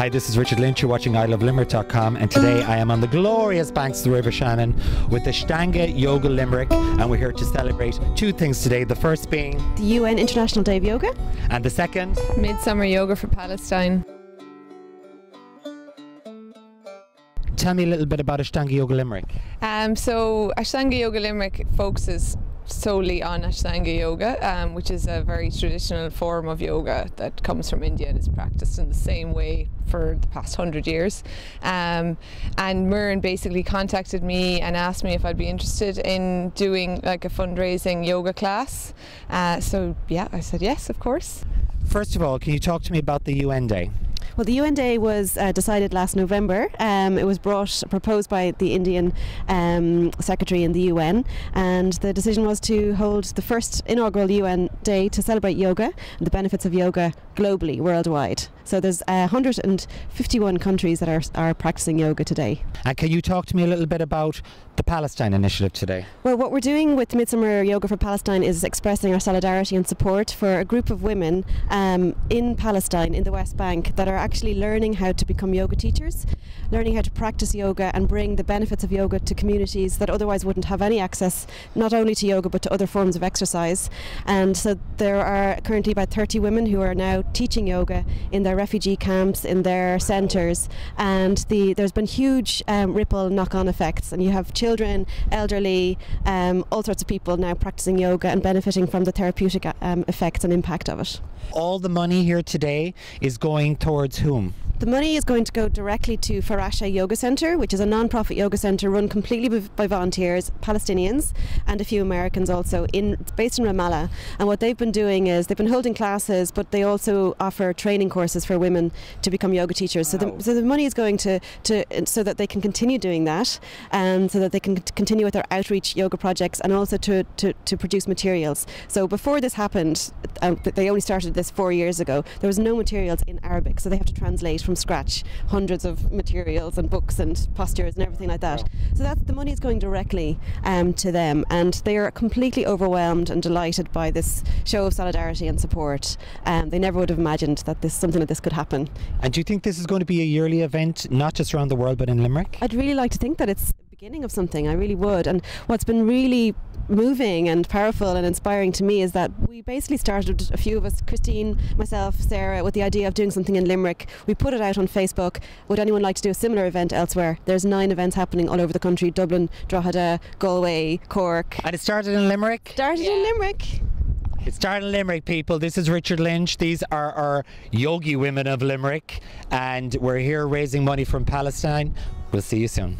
Hi, this is Richard Lynch. You're watching ilovelimerick.com, and today I am on the glorious banks of the River Shannon with the Ashtanga Yoga Limerick, and we're here to celebrate two things today. The first being the UN International Day of Yoga, and the second Midsummer Yoga for Palestine. Tell me a little bit about Ashtanga Yoga Limerick. So Ashtanga Yoga Limerick focuses solely on Ashtanga Yoga, which is a very traditional form of yoga that comes from India and is practiced in the same way for the past 100 years. And Myrn basically contacted me and asked me if I'd be interested in doing like a fundraising yoga class. So yeah, I said yes, of course. First of all, can you talk to me about the UN Day? Well, the UN Day was decided last November. It was proposed by the Indian Secretary in the UN, and the decision was to hold the first inaugural UN Day to celebrate yoga and the benefits of yoga globally, worldwide. So there's 151 countries that are practicing yoga today. And can you talk to me a little bit about the Palestine initiative today? Well, what we're doing with Midsummer Yoga for Palestine is expressing our solidarity and support for a group of women in Palestine, in the West Bank, that are actually learning how to become yoga teachers, learning how to practice yoga and bring the benefits of yoga to communities that otherwise wouldn't have any access, not only to yoga but to other forms of exercise. And so there are currently about 30 women who are now teaching yoga in their refugee camps, in their centres, and there's been huge ripple knock-on effects, and you have children, elderly, all sorts of people now practicing yoga and benefiting from the therapeutic effects and impact of it. All the money here today is going towards whom? The money is going to go directly to Farasha Yoga Centre, which is a non-profit yoga centre run completely by volunteers, Palestinians and a few Americans also, based in Ramallah. And what they've been doing is they've been holding classes, but they also offer training courses for women to become yoga teachers. Wow. So the money is going to so that they can continue doing that, and so that they can continue with their outreach yoga projects, and also to produce materials. So before this happened, they only started this 4 years ago, there was no materials in Arabic, so they have to translate from scratch hundreds of materials and books and postures and everything like that. So that's the money is going directly to them, and they are completely overwhelmed and delighted by this show of solidarity and support. They never would have imagined that something like this could happen. And do you think this is going to be a yearly event, not just around the world but in Limerick? I'd really like to think that it's the beginning of something. I really would. And what's been really moving and powerful and inspiring to me is that we basically started, a few of us, Christine, myself, Sarah, with the idea of doing something in Limerick. We put it out on Facebook. Would anyone like to do a similar event elsewhere? There's 9 events happening all over the country: Dublin, Drogheda, Galway, Cork. And it started in Limerick? Started in Limerick. It started in Limerick, people. This is Richard Lynch. These are our yogi women of Limerick, and we're here raising money from Palestine. We'll see you soon.